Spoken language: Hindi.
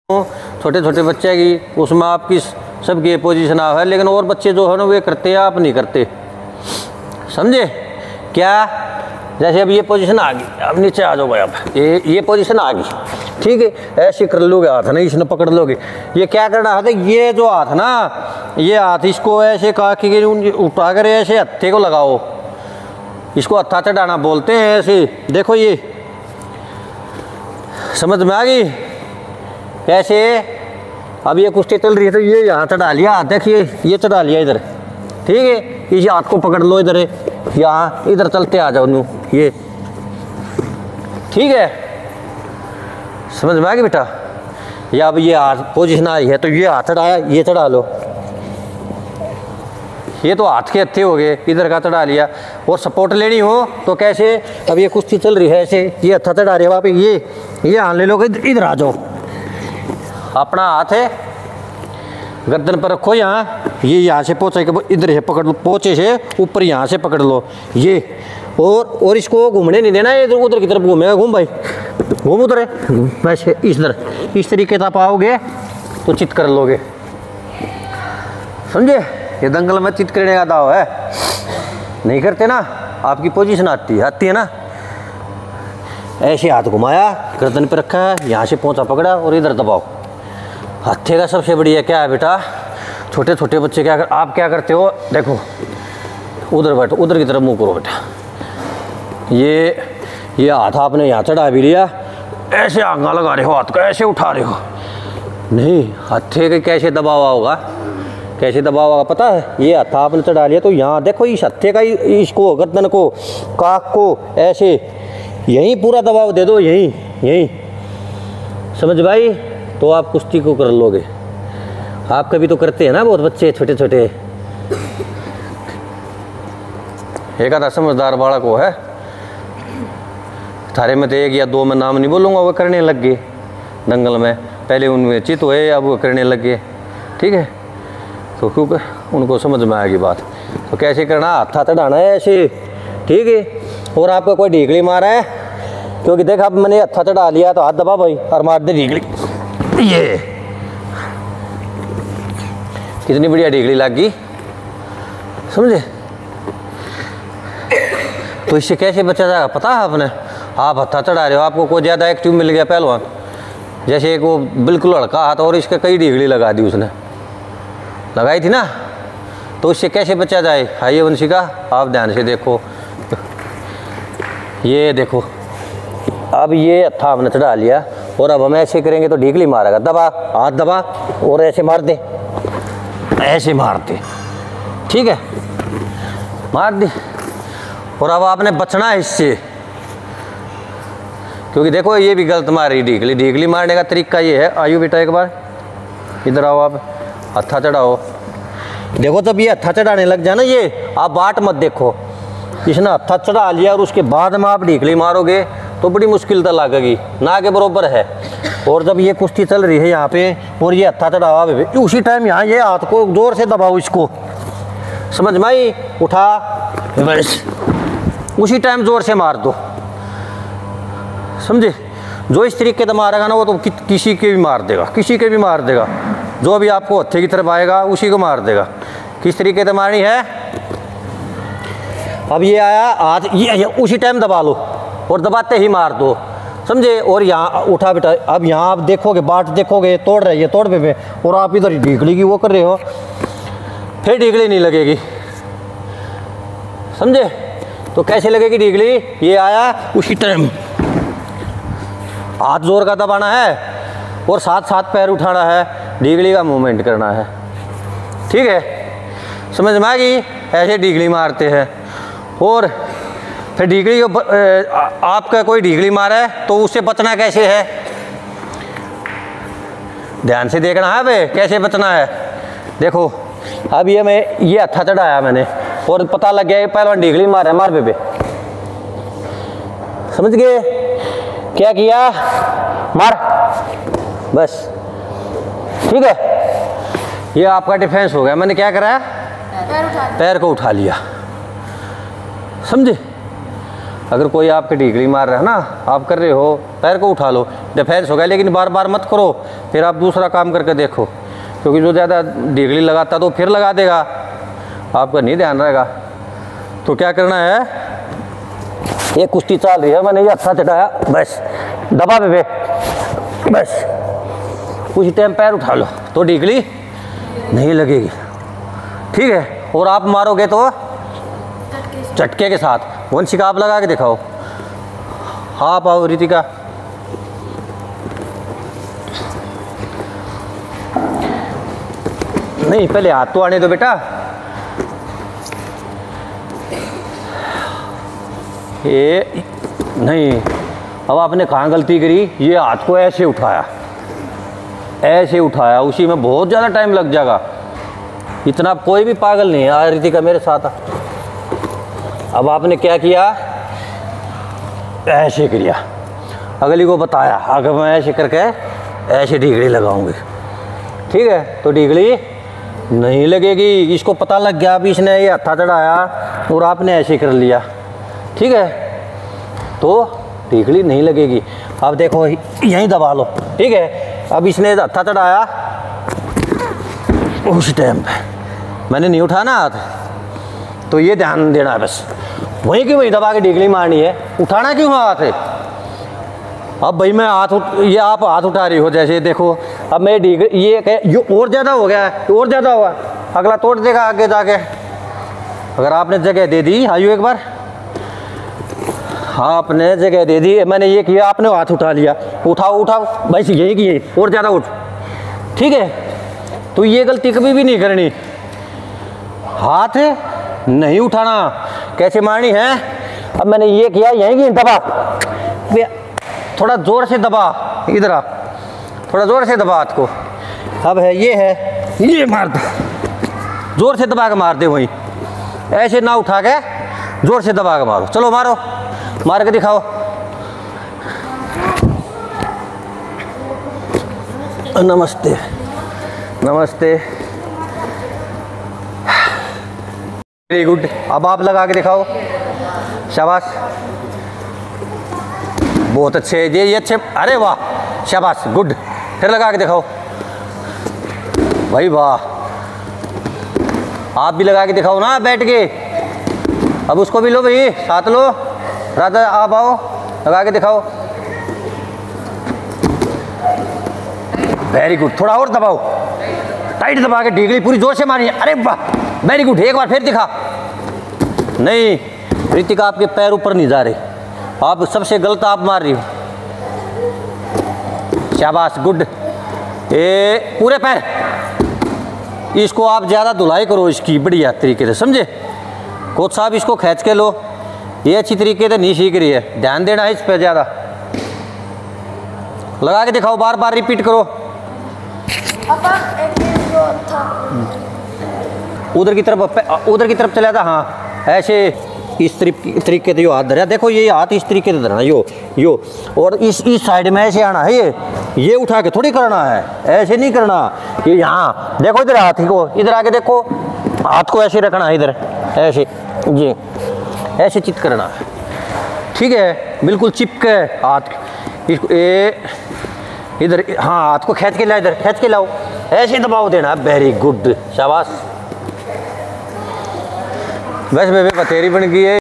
छोटे छोटे बच्चे की उसमें आपकी सबकी पोजीशन है, लेकिन और बच्चे जो है ना वे करते हैं, आप नहीं करते। समझे क्या? जैसे अब ये पोजीशन आ गई, अब नीचे आ जाओ भाई, अब ये पोजीशन आ गई, ठीक है। ऐसे कर लोगे हाथ ना, इसने पकड़ लोगे। ये क्या करना है, ये जो हाथ ना, ये हाथ इसको ऐसे काके उठा कर ऐसे हत्थे को लगाओ, इसको हत्था चढ़ाना बोलते हैं। ऐसे देखो, ये समझ में आ गई कैसे? अब ये कुश्ती चल रही है तो ये यहाँ चढ़ा लिया, देखिए ये चढ़ा लिया इधर, ठीक है। इस हाथ को पकड़ लो इधर, यहाँ इधर चलते आ जाओ नू, ये ठीक है। समझ में आ गई बेटा? या अब ये हाथ पोजीशन आई है तो ये हाथ चढ़ाया, ये चढ़ा लो, ये तो हाथ के हत्थे हो गए, इधर का चढ़ा लिया। और सपोर्ट लेनी हो तो कैसे? अब ये कुश्ती चल रही है ऐसे, ये हत्था चढ़ा रहे हो आप, ये हाथ ले लो, इधर आ जाओ, अपना हाथ है गर्दन पर रखो, ये यहाँ से पोचे के इधर से पकड़ लो, पोचे से ऊपर यहाँ से पकड़ लो ये, और इसको घूमने नहीं देना, इधर उधर की तरफ घूमेगा। घूम भाई, घूम उधर, वैसे इस तरीके से आप आओगे तो चित कर लोगे। समझे? ये दंगल में चित करने का दाव है, नहीं करते ना, आपकी पोजीशन आती है ना। ऐसे हाथ घुमाया, गर्दन पे रखा है, यहाँ से पोंछा पकड़ा और इधर दबाओ। हत्थे का सबसे बढ़िया क्या है बेटा? छोटे छोटे बच्चे आप क्या करते हो, देखो उधर बैठो, उधर की तरफ मुंह करो बेटा। ये हाथ आपने यहाँ चढ़ा भी लिया, ऐसे आंगा लगा रहे हो, हाथ का ऐसे उठा रहे हो, नहीं हत्थे के कैसे दबावा होगा, कैसे दबाव होगा पता है? ये हत्था आपने चढ़ा लिया तो यहाँ देखो, इस हत्थे का इसको गर्दन को, काक को ऐसे यहीं पूरा दबाव दे दो, यहीं समझ भाई, तो आप कुश्ती को कर लोगे। आप कभी तो करते हैं ना बहुत बच्चे छोटे छोटे, एक आधा समझदार बालक को है थारे में तो एक या दो में नाम नहीं बोलूँगा, वो करने लग गए दंगल में, पहले उनमें चित हुए, अब वो करने लग गए, ठीक है। तो क्योंकि उनको समझ में आएगी बात। तो कैसे करना, हत्था चढ़ाना है ऐसे, ठीक है। और आपको कोई ढीगली मारा है, क्योंकि देख अब मैंने हत्था चढ़ा लिया तो हाथ दबा भाई और मार दे ढीगली, ये कितनी बढ़िया ढीगली लग गई, समझे? तो इससे कैसे बचा जाएगा पता है आपने? आप हत्था चढ़ा रहे हो, आपको कोई ज़्यादा एक्टिव मिल गया पहलवान, जैसे एक वो बिल्कुल लड़का हाथ और इसके कई ढीगली लगा दी, उसने लगाई थी ना, तो इससे कैसे बचा जाए? आइए वंशिका आप ध्यान से देखो, ये देखो, अब ये हत्था हमने चढ़ा लिया और अब हम ऐसे करेंगे तो ढीगली मारेगा, दबा हाथ दबा और ऐसे मार दे, ऐसे मार दे, ठीक है, मार दे। और अब आपने बचना है इससे, क्योंकि देखो ये भी गलत मारी ढीगली मारने का तरीका ये है। आयु बेटा एक बार इधर आओ, आप हत्था चढ़ाओ, देखो जब ये हत्था चढ़ाने लग जाए ना, ये आप बाट मत देखो, इसने हत्था चढ़ा लिया और उसके बाद में आप ढीगली मारोगे तो बड़ी मुश्किल तो लगेगी, ना के बरोबर है। और जब ये कुश्ती चल रही है यहाँ पे और ये हत्था चढ़ावा उसी टाइम यहाँ ये हाथ को जोर से दबाओ, इसको समझ में आई, उठा बस उसी टाइम जोर से मार दो, समझे? जो इस तरीके से मारेगा ना वो तो किसी के भी मार देगा, किसी के भी मार देगा, जो भी आपको हत्थे की तरफ आएगा उसी को मार देगा। किस तरीके से मारनी है? अब ये आया हाथ, ये उसी टाइम दबा लो और दबाते ही मार दो, समझे? और यहाँ उठा बेटा, अब यहाँ आप देखोगे, बाट देखोगे तोड़ रही है, तोड़ पे और आप इधर ढीगली की वो कर रहे हो, फिर ढीगली नहीं लगेगी, समझे? तो कैसे लगेगी ढीगली? ये आया उसी टाइम हाथ जोर का दबाना है और साथ साथ पैर उठाना है, ढीगली का मूवमेंट करना है, ठीक है? समझ में आ गई? ऐसे ढीगली मारते हैं। और फिर ढीगली को आपका कोई ढीगली मारा है तो उससे बचना कैसे है? ध्यान से देखना है बे, कैसे बचना है। देखो अब ये हत्था चढ़ाया मैंने और पता लग गया पहलवान ढीगली मारा है, मार पे समझ गए? क्या किया? मार, बस, ठीक है। ये आपका डिफेंस हो गया। मैंने क्या करा? पैर को उठा लिया, समझे? अगर कोई आपके ढीगली मार रहा है ना, आप कर रहे हो, पैर को उठा लो, डिफेंस हो गया, लेकिन बार बार मत करो, फिर आप दूसरा काम करके देखो, क्योंकि जो ज़्यादा ढीगली लगाता तो फिर लगा देगा, आपका नहीं ध्यान रहेगा। तो क्या करना है, ये कुश्ती चल रही है, मैंने ये अच्छा चढ़ाया, बस दबा पे बस कुछ टाइम पैर उठा लो तो ढीगली नहीं लगेगी, ठीक है। और आप मारोगे तो झटके के साथ। वंशिका आप लगा के दिखाओ। हाँ पाओ रितिका, नहीं पहले हाथ तो आने दो बेटा। ये नहीं, अब आपने कहाँ गलती करी, ये हाथ को ऐसे उठाया, ऐसे उठाया, उसी में बहुत ज़्यादा टाइम लग जाएगा। इतना कोई भी पागल नहीं है। रितिका मेरे साथ आ। अब आपने क्या किया, ऐसे किया, अगली को बताया, अगर मैं ऐसे करके ऐसे ढीगली लगाऊंगी, ठीक है, तो ढीगली नहीं लगेगी। इसको पता लग गया, अभी इसने ये हत्था चढ़ाया और आपने ऐसे कर लिया, ठीक है, तो ढीगली नहीं लगेगी। अब देखो यहीं दबा लो, ठीक है। अब इसने हत्था चढ़ाया, उस टाइम पे मैंने नहीं उठाना हाथ, तो ये ध्यान देना है बस, वहीं की वहीं दबा के ढीगली मारनी है। उठाना क्यों हाथ है। अब भाई मैं ये आप हाथ उठा रही हो, जैसे देखो अब मैं ये और ज़्यादा हो गया है, और ज़्यादा हुआ, अगला तोड़ देगा आगे जाके। अगर आपने जगह दे दी, आयु एक बार, हाँ आपने जगह दे दी, मैंने ये किया, आपने हाथ उठा लिया, उठाओ उठाओ बस यही की, और ज़्यादा उठ, ठीक है। तो ये गलती कभी भी नहीं करनी, हाथ नहीं उठाना। कैसे मारनी है, अब मैंने ये किया, यहीं की दबा, थोड़ा जोर से दबा, इधर आ, थोड़ा जोर से दबा हाथ को। अब है ये मार दो, जोर से दबा के मार दे, वहीं ऐसे ना उठा के जोर से दबा के मारो। चलो मारो, मार के दिखाओ। नमस्ते नमस्ते, वेरी गुड। अब आप लगा के दिखाओ, शाबाश, बहुत अच्छे, ये अच्छे, अरे वाह, शाबाश, गुड। फिर लगा के दिखाओ भाई, वाह। आप भी लगा के दिखाओ ना बैठ के। अब उसको भी लो भाई, साथ लो। राधा आप आओ, लगा के दिखाओ। वेरी गुड, थोड़ा और दबाओ, टाइट दबा के ढीगली पूरी जोर से मारिए। अरे वाह, वेरी गुड, एक बार फिर दिखा। नहीं रितिका, आपके पैर ऊपर नहीं जा रहे, आप सबसे गलत आप मार रही हो। शाबाश, गुड। ये पूरे पैर, इसको आप ज़्यादा धुलाई करो इसकी, बढ़िया तरीके से, समझे। कोच साहब इसको खींच के लो, ये अच्छी तरीके से नहीं सीख रही है, ध्यान देना है इस पर ज़्यादा। लगा के दिखाओ, बार बार रिपीट करो। उधर की तरफ चला था, हाँ ऐसे इस तरीके से यो हाथ धरा, देखो ये हाथ इस तरीके से धरना, यो और इस साइड में ऐसे आना है, ये उठा के थोड़ी करना है, ऐसे नहीं करना कि यहाँ देखो, इधर हाथ को इधर आके देखो, हाथ को ऐसे रखना है, इधर ऐसे, जी ऐसे चित करना है, ठीक है, बिल्कुल चिपके हाथ इसको, इधर, हाँ हाथ को खींच के लाओ, इधर खींच के लाओ, ऐसे दबाव देना। वेरी गुड, शाबाश। बस बेबी बतेरी बन गई है।